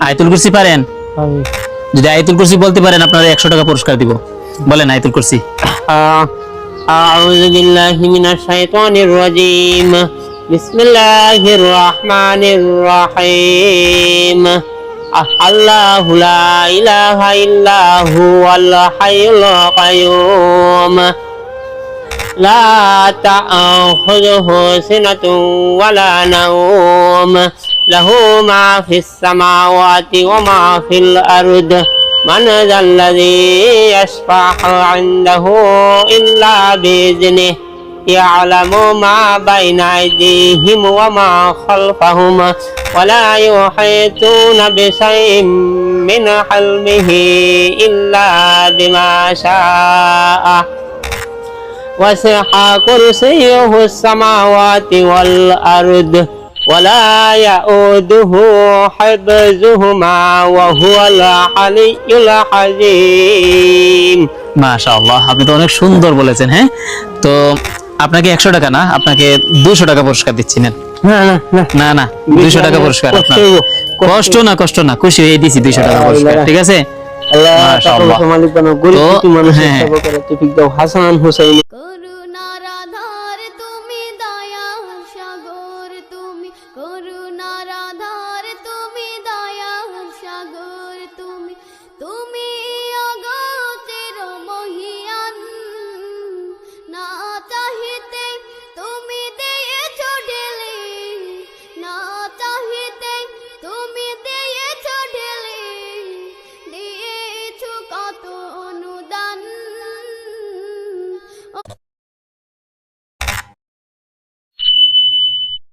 আয়াতুল কুরসি পারেন? যদি আয়াতুল কুরসি বলতে পারেন আপনারা 100 টাকা পুরস্কার দিব। বলেন আয়াতুল কুরসি। আউযু বিল্লাহি মিনাশ শাইতানির রাজীম। বিসমিল্লাহির রহমানির রহিম। আল্লাহু লা ইলাহা ইল্লা হুয়াল হাইয়ুল কাইয়ুম। লা তা'খুযুহু সিনাতুন ওয়ালা নাওম। লাহু মা ফিস সামাওয়াতি ওয়া মা ফিল আরদ। من ذا الذي يشفع عنده إلا بإذنه يعلم ما بين أيديهم وما خلفهم ولا يحيطون بشيء من علمه إلا بما شاء وسع كرسيه السماوات والأرض ولا يؤوده حفظهما وهو العلي العظيم। মাশাআল্লাহ, আপনি তো অনেক সুন্দর বলেছেন। হ্যাঁ, তো আপনাকে 100 টাকা না, আপনাকে 200 টাকা পুরস্কার দিচ্ছি। নেন। না না, 200 টাকা পুরস্কার আপনার। কষ্ট না, খুশি হয়ে দিছি 200 টাকা পুরস্কার। ঠিক আছে? আল্লাহ মাশাআল্লাহ। মালিক বানাও, গরিব মানুষের সেবা করে তৌফিক দাও। হাসান হুসাইন